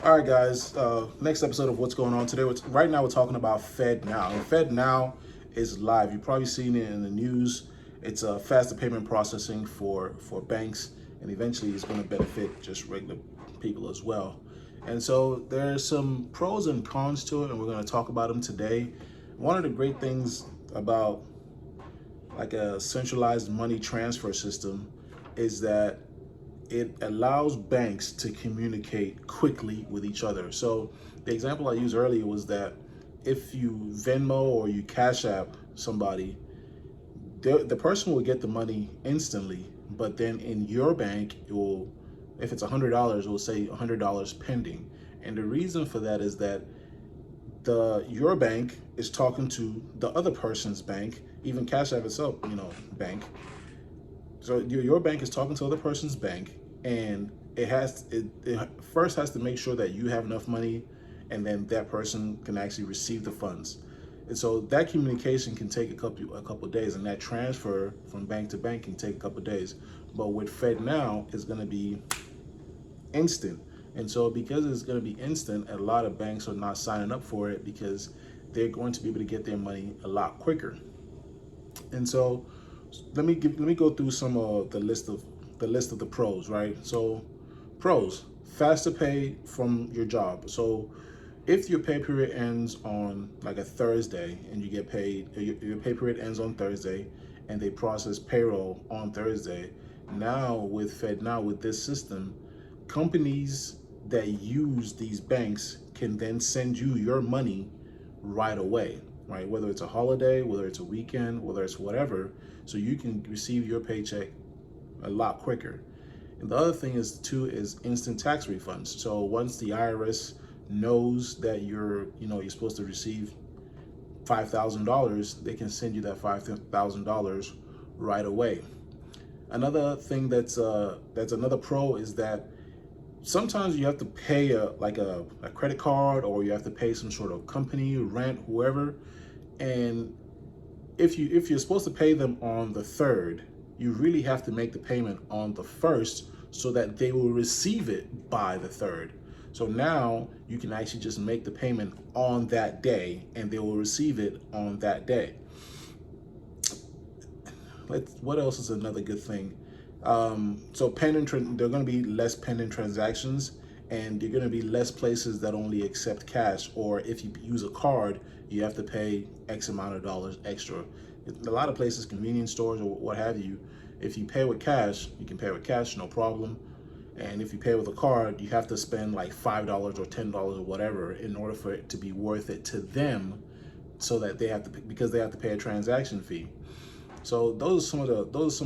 All right, guys. Next episode of What's Going On today. Right now, we're talking about Fed Now. And Fed Now is live. You've probably seen it in the news. It's a faster payment processing for banks, and eventually, it's going to benefit just regular people as well. And so, there's some pros and cons to it, and we're going to talk about them today. One of the great things about like a centralized money transfer system is that it allows banks to communicate quickly with each other. So the example I used earlier was that if you Venmo or you Cash App somebody, the person will get the money instantly, but then in your bank, it will, if it's $100, it will say $100 pending. And the reason for that is that your bank is talking to the other person's bank, even Cash App itself, bank. So your bank is talking to other person's bank, and it first has to make sure that you have enough money, and then that person can actually receive the funds. And so that communication can take a couple of days, and that transfer from bank to bank can take a couple of days. But with Fed Now, it's going to be instant. And so because it's going to be instant, a lot of banks are not signing up for it because they're going to be able to get their money a lot quicker. And so let me go through some of the pros, right? So pros: faster pay from your job. So if your pay period ends on like a Thursday and you get paid, your pay period ends on Thursday and they process payroll on Thursday. Now with Fed Now, with this system, companies that use these banks can then send you your money right away, right? Whether it's a holiday, whether it's a weekend, whether it's whatever, so you can receive your paycheck a lot quicker. And the other thing is instant tax refunds. So once the IRS knows that you're supposed to receive $5,000, they can send you that $5,000 right away. Another thing that's another pro is that sometimes you have to pay a credit card, or you have to pay some sort of company rent, whoever. And if you're supposed to pay them on the 3rd, you really have to make the payment on the 1st so that they will receive it by the 3rd. So now you can actually just make the payment on that day and they will receive it on that day. What else is another good thing? So there are going to be less pending transactions, and there are going to be less places that only accept cash, or if you use a card, you have to pay X amount of dollars extra. A lot of places, convenience stores or what have you, if you pay with cash, you can pay with cash, no problem. And if you pay with a card, you have to spend like $5 or $10 or whatever in order for it to be worth it to them, so that because they have to pay a transaction fee. So those are some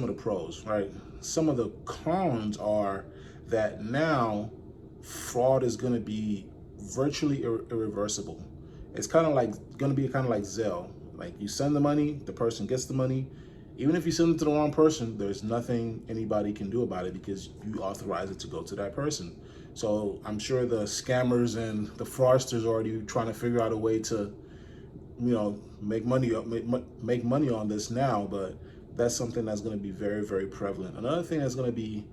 of the pros, right? Some of the cons are that now fraud is going to be virtually irreversible. It's kind of like going to be kind of like Zelle. Like, you send the money, the person gets the money. Even if you send it to the wrong person, there's nothing anybody can do about it because you authorize it to go to that person. So I'm sure the scammers and the fraudsters are already trying to figure out a way to make money on this now, but that's something that's going to be very, very prevalent. Another thing that's going to be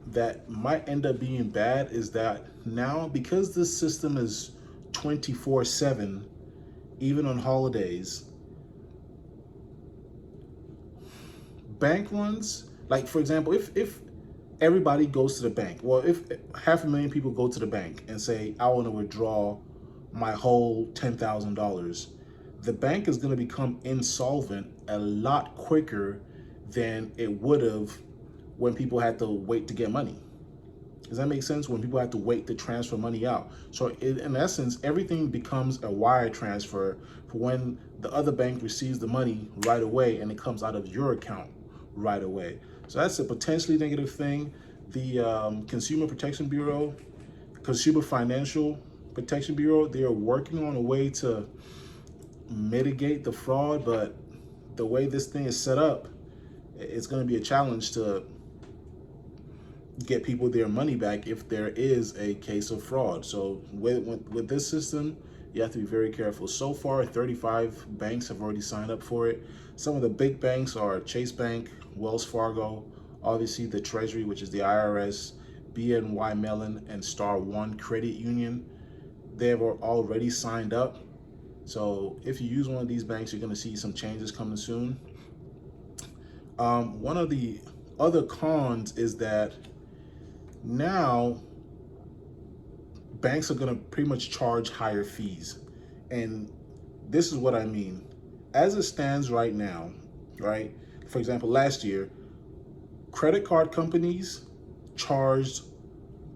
that might end up being bad is that now, because this system is 24/7, even on holidays, bank runs, like for example, if everybody goes to the bank, well, if 500,000 people go to the bank and say, I want to withdraw my whole $10,000, the bank is going to become insolvent a lot quicker than it would have when people had to wait to get money. Does that make sense? When people have to wait to transfer money out. So in essence, everything becomes a wire transfer for when the other bank receives the money right away and it comes out of your account right away. So that's a potentially negative thing. The Consumer Financial Protection Bureau, they are working on a way to mitigate the fraud, but the way this thing is set up, it's going to be a challenge to get people their money back if there is a case of fraud. So with this system, you have to be very careful. So far, 35 banks have already signed up for it. Some of the big banks are Chase Bank, Wells Fargo, obviously the Treasury, which is the IRS, BNY Mellon and Star One Credit Union, they've already signed up. So if you use one of these banks, you're going to see some changes coming soon. One of the other cons is that now banks are going to pretty much charge higher fees. And this is what I mean. As it stands right now, right? For example, last year, credit card companies charged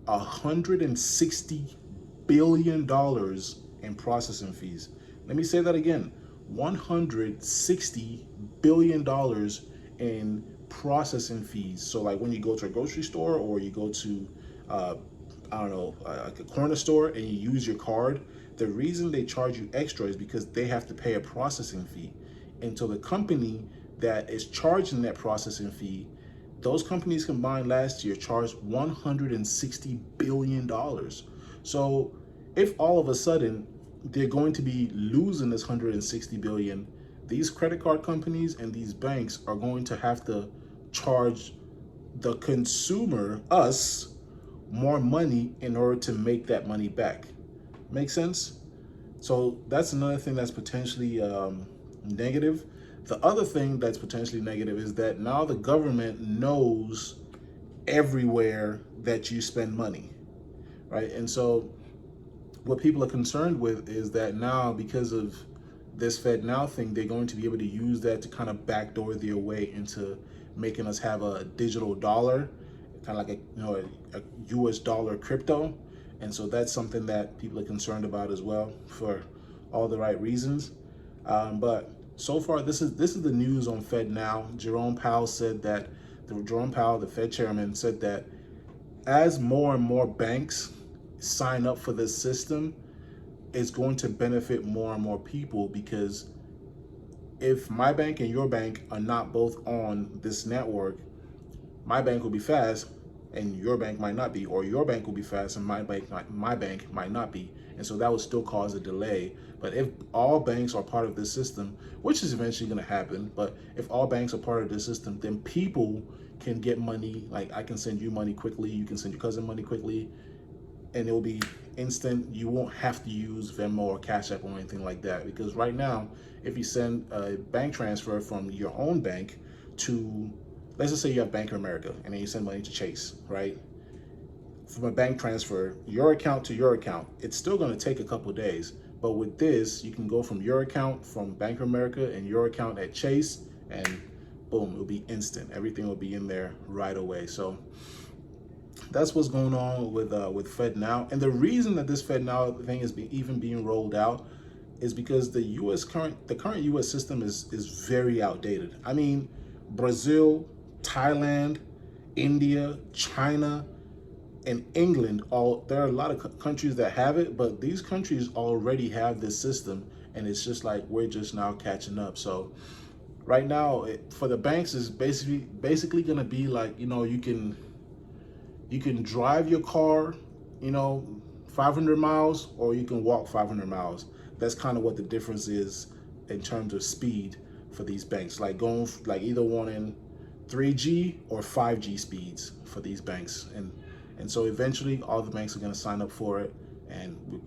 $160 billion in processing fees. Let me say that again, $160 billion in processing fees. So like when you go to a grocery store or you go to, I don't know, like a corner store and you use your card, the reason they charge you extra is because they have to pay a processing fee. And so the company that is charging that processing fee, those companies combined last year charged $160 billion. So if all of a sudden they're going to be losing this $160 billion, these credit card companies and these banks are going to have to charge the consumer, us, more money in order to make that money back. Make sense? So that's another thing that's potentially negative. The other thing that's potentially negative is that now the government knows everywhere that you spend money, right? And so what people are concerned with is that now, because of this Fed Now thing, they're going to be able to use that to kind of backdoor their way into making us have a digital dollar, kind of like a US dollar crypto. And so that's something that people are concerned about as well, for all the right reasons. But so far, this is the news on Fed Now. Jerome Powell, the Fed chairman, said that as more and more banks sign up for this system, it's going to benefit more and more people, because if my bank and your bank are not both on this network, my bank will be fast and your bank might not be, or your bank will be fast and my bank might not be. And so that would still cause a delay. But if all banks are part of this system, which is eventually going to happen, but if all banks are part of this system, then people can get money. Like, I can send you money quickly, you can send your cousin money quickly, and it will be instant. You won't have to use Venmo or Cash App or anything like that. Because right now, if you send a bank transfer from your own bank to, let's just say you have Bank of America, and then you send money to Chase, right? From a bank transfer, your account to your account, it's still going to take a couple days. But with this, you can go from your account from Bank of America and your account at Chase, and boom, it'll be instant. Everything will be in there right away. So that's what's going on with Fed Now. And the reason that this Fed Now thing is even being rolled out is because the current US system is very outdated. I mean, Brazil, Thailand, India, China, and England, there are a lot of countries that have it, but these countries already have this system, and it's just like we're just now catching up. So right now, for the banks, is basically going to be like, you can drive your car, 500 miles, or you can walk 500 miles. That's kind of what the difference is in terms of speed for these banks, like either wanting 3G or 5G speeds for these banks. And so eventually all the banks are going to sign up for it, and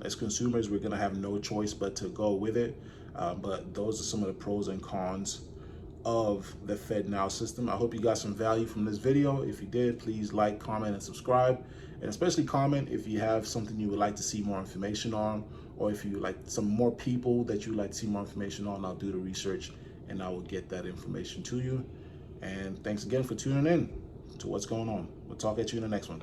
as consumers, we're going to have no choice but to go with it. But those are some of the pros and cons of the Fed Now system. I hope you got some value from this video. If you did, please like, comment, and subscribe. And especially comment if you have something you would like to see more information on, or if you like some more people that you'd like to see more information on. I'll do the research and I will get that information to you. And thanks again for tuning in to what's going on. We'll talk at you in the next one.